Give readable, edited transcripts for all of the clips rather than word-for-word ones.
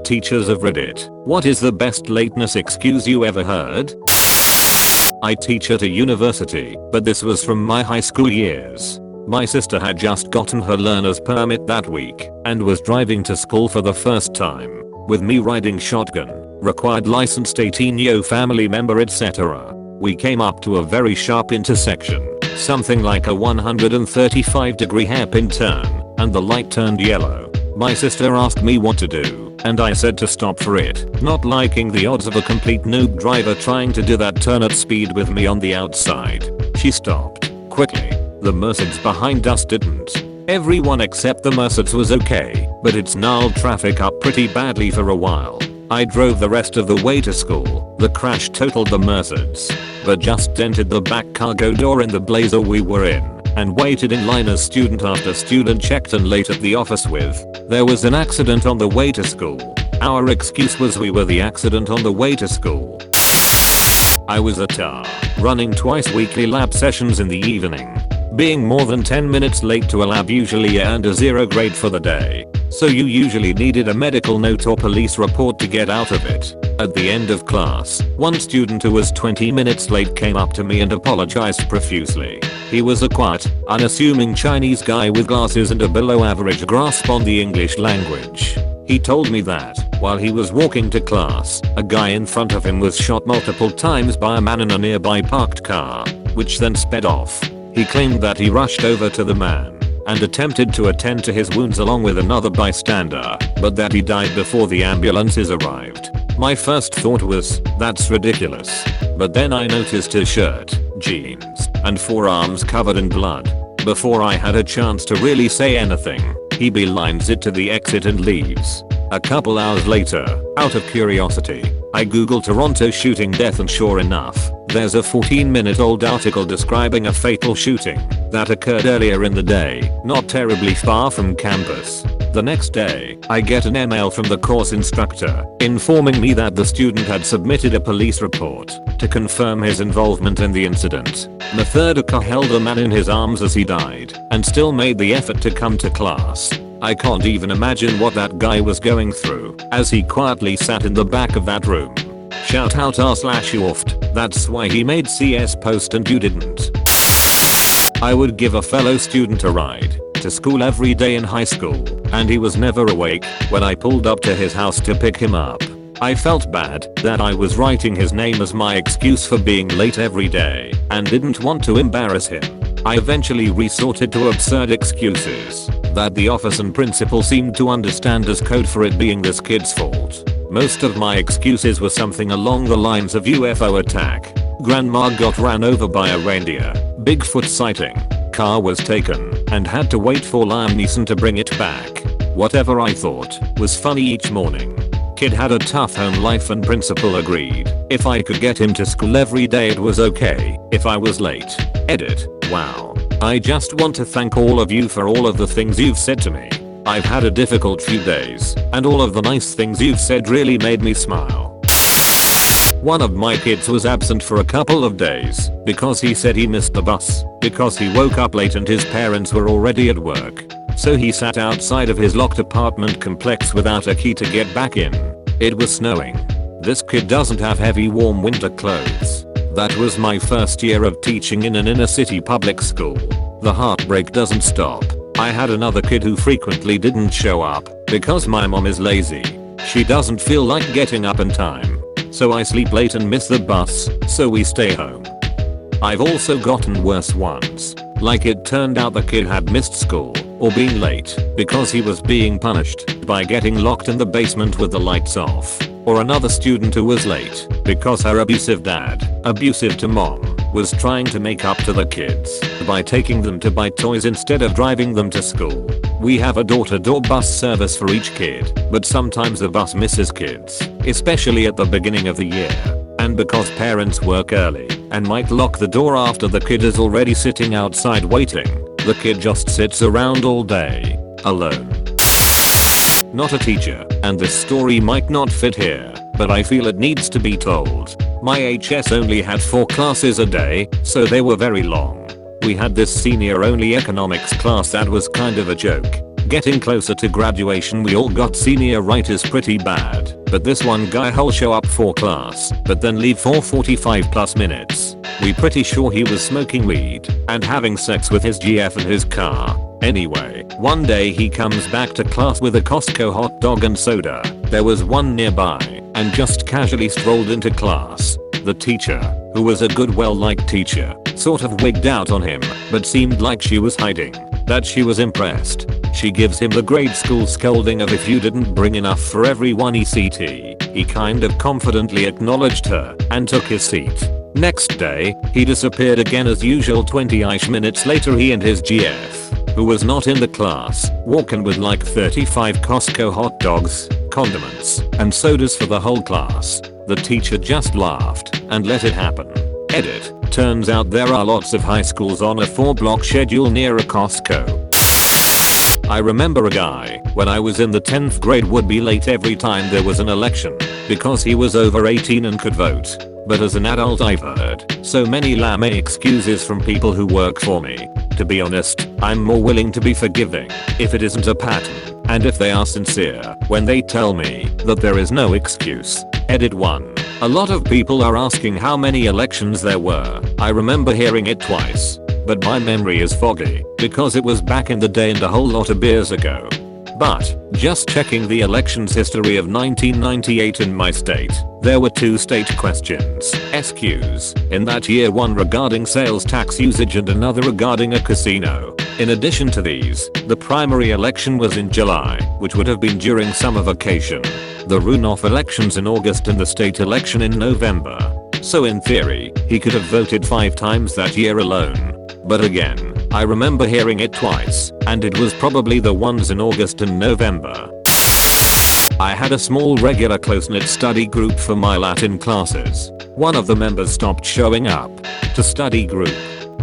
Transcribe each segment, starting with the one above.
Teachers of Reddit, what is the best lateness excuse you ever heard? I teach at a university, but this was from my high school years. My sister had just gotten her learner's permit that week and was driving to school for the first time, with me riding shotgun, required licensed 18-year family member etc. We came up to a very sharp intersection, something like a 135-degree hairpin turn, and the light turned yellow. My sister asked me what to do, and I said to stop for it, not liking the odds of a complete noob driver trying to do that turn at speed with me on the outside. She stopped quickly. The Mercedes behind us didn't. Everyone except the Mercedes was okay, but it snarled traffic up pretty badly for a while. I drove the rest of the way to school. The crash totaled the Mercedes, but just dented the back cargo door in the Blazer we were in, and waited in line as student after student checked and late at the office with, there was an accident on the way to school. Our excuse was we were the accident on the way to school. I was a tar, running twice weekly lab sessions in the evening. Being more than 10 minutes late to a lab usually earned a 0 grade for the day, so you usually needed a medical note or police report to get out of it. At the end of class, one student who was 20 minutes late came up to me and apologized profusely. He was a quiet, unassuming Chinese guy with glasses and a below average grasp on the English language. He told me that, while he was walking to class, a guy in front of him was shot multiple times by a man in a nearby parked car, which then sped off. He claimed that he rushed over to the man and attempted to attend to his wounds along with another bystander, but that he died before the ambulances arrived. My first thought was, that's ridiculous. But then I noticed his shirt, jeans, and forearms covered in blood. Before I had a chance to really say anything, he beelines it to the exit and leaves. A couple hours later, out of curiosity, I googled Toronto shooting death and sure enough, there's a 14-minute-old article describing a fatal shooting that occurred earlier in the day, not terribly far from campus. The next day, I get an email from the course instructor informing me that the student had submitted a police report to confirm his involvement in the incident. Methodica held the man in his arms as he died and still made the effort to come to class. I can't even imagine what that guy was going through as he quietly sat in the back of that room. Shout out r/Uoft, that's why he made CS post and you didn't. I would give a fellow student a ride to school every day in high school, and he was never awake when I pulled up to his house to pick him up. I felt bad that I was writing his name as my excuse for being late every day and didn't want to embarrass him. I eventually resorted to absurd excuses that the office and principal seemed to understand as code for it being this kid's fault. Most of my excuses were something along the lines of UFO attack, grandma got ran over by a reindeer, Bigfoot sighting, car was taken, and had to wait for Liam Neeson to bring it back. Whatever I thought was funny each morning. Kid had a tough home life and principal agreed if I could get him to school every day it was okay if I was late. Edit. Wow. I just want to thank all of you for all of the things you've said to me. I've had a difficult few days, and all of the nice things you've said really made me smile. One of my kids was absent for a couple of days because he said he missed the bus because he woke up late and his parents were already at work. So he sat outside of his locked apartment complex without a key to get back in. It was snowing. This kid doesn't have heavy warm winter clothes. That was my first year of teaching in an inner city public school. The heartbreak doesn't stop. I had another kid who frequently didn't show up because my mom is lazy. She doesn't feel like getting up in time. So I sleep late and miss the bus, so we stay home. I've also gotten worse ones. Like it turned out the kid had missed school or been late because he was being punished by getting locked in the basement with the lights off. Or another student who was late because her abusive dad, abusive to mom, was trying to make up to the kids by taking them to buy toys instead of driving them to school. We have a door-to-door bus service for each kid, but sometimes the bus misses kids, especially at the beginning of the year. And because parents work early and might lock the door after the kid is already sitting outside waiting, the kid just sits around all day, alone. Not a teacher, and this story might not fit here, but I feel it needs to be told. My HS only had 4 classes a day, so they were very long. We had this senior only economics class that was kind of a joke. Getting closer to graduation, we all got senioritis pretty bad, but this one guy he'll show up for class, but then leave for 45 plus minutes. We pretty sure he was smoking weed and having sex with his GF in his car. Anyway, one day he comes back to class with a Costco hot dog and soda. There was one nearby, and just casually strolled into class. The teacher, who was a good well-liked teacher, sort of wigged out on him, but seemed like she was hiding that she was impressed. She gives him the grade school scolding of if you didn't bring enough for everyone ECT. He kind of confidently acknowledged her and took his seat. Next day, he disappeared again as usual. 20-ish minutes later, he and his GF, who was not in the class, walking with like 35 Costco hot dogs, condiments, and sodas for the whole class. The teacher just laughed and let it happen. Edit. Turns out there are lots of high schools on a 4-block schedule near a Costco. I remember a guy, when I was in the 10th grade, would be late every time there was an election because he was over 18 and could vote. But as an adult, I've heard so many lame excuses from people who work for me. To be honest, I'm more willing to be forgiving if it isn't a pattern, and if they are sincere when they tell me that there is no excuse. Edit 1. A lot of people are asking how many elections there were. I remember hearing it twice, but my memory is foggy because it was back in the day and a whole lot of beers ago. But, just checking the elections history of 1998 in my state, there were 2 state questions, SQs, in that year, one regarding sales tax usage and another regarding a casino. In addition to these, the primary election was in July, which would have been during summer vacation. The runoff elections in August and the state election in November. So in theory, he could have voted 5 times that year alone. But again, I remember hearing it twice, and it was probably the ones in August and November. I had a small regular close-knit study group for my Latin classes. One of the members stopped showing up. To study group.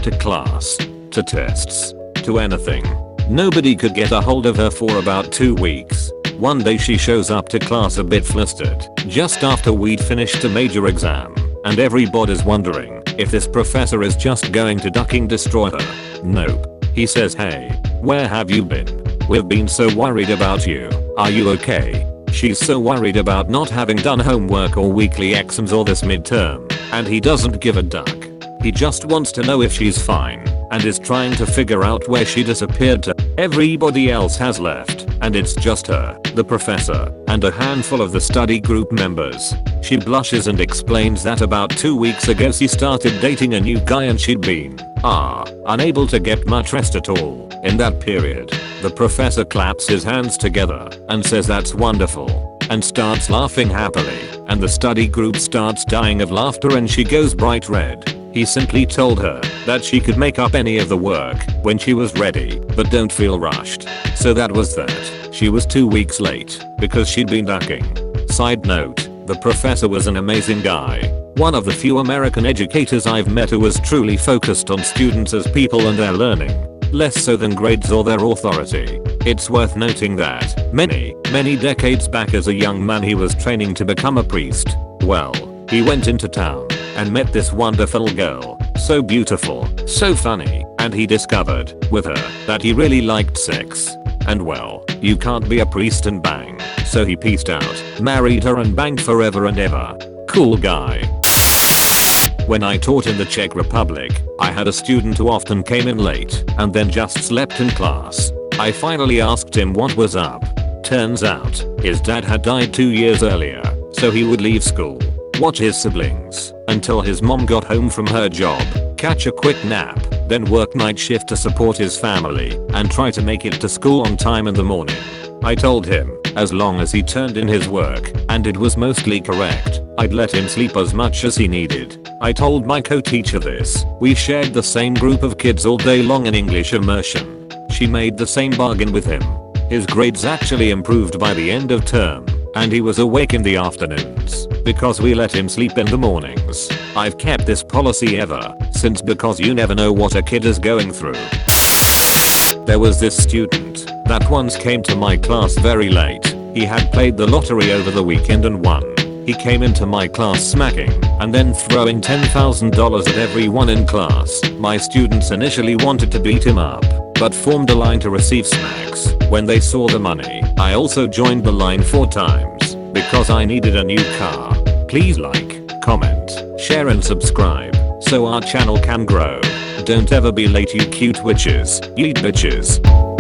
To class. To tests. To anything. Nobody could get a hold of her for about 2 weeks. One day she shows up to class a bit flustered, just after we'd finished a major exam, and everybody's wondering if this professor is just going to ducking destroy her. Nope. He says, "Hey, where have you been? We've been so worried about you. Are you okay?" She's so worried about not having done homework or weekly exams or this midterm, and he doesn't give a duck. He just wants to know if she's fine, and is trying to figure out where she disappeared to. Everybody else has left, and it's just her, the professor, and a handful of the study group members. She blushes and explains that about 2 weeks ago she started dating a new guy and she'd been unable to get much rest at all in that period. The professor claps his hands together and says that's wonderful, and starts laughing happily, and the study group starts dying of laughter and she goes bright red. He simply told her that she could make up any of the work when she was ready, but don't feel rushed. So that was that. She was 2 weeks late because she'd been ducking. Side note, the professor was an amazing guy. One of the few American educators I've met who was truly focused on students as people and their learning, less so than grades or their authority. It's worth noting that many decades back, as a young man, he was training to become a priest. Well, he went into town and met this wonderful girl, so beautiful, so funny, and he discovered with her that he really liked sex. And well, you can't be a priest and bang, so he peaced out, married her and banged forever and ever. Cool guy. When I taught in the Czech Republic, I had a student who often came in late and then just slept in class. I finally asked him what was up. Turns out, his dad had died 2 years earlier, so he would leave school, watch his siblings, until his mom got home from her job, catch a quick nap, then work night shift to support his family, and try to make it to school on time in the morning. I told him, as long as he turned in his work, and it was mostly correct, I'd let him sleep as much as he needed. I told my co-teacher this. We shared the same group of kids all day long in English immersion. She made the same bargain with him. His grades actually improved by the end of term, and he was awake in the afternoons, because we let him sleep in the mornings. I've kept this policy ever since, because you never know what a kid is going through. There was this student that once came to my class very late. He had played the lottery over the weekend and won. He came into my class smacking and then throwing $10,000 at everyone in class. My students initially wanted to beat him up, but formed a line to receive snacks when they saw the money. I also joined the line 4 times because I needed a new car. Please like, comment, share and subscribe so our channel can grow. Don't ever be late, you cute witches. Yeet bitches.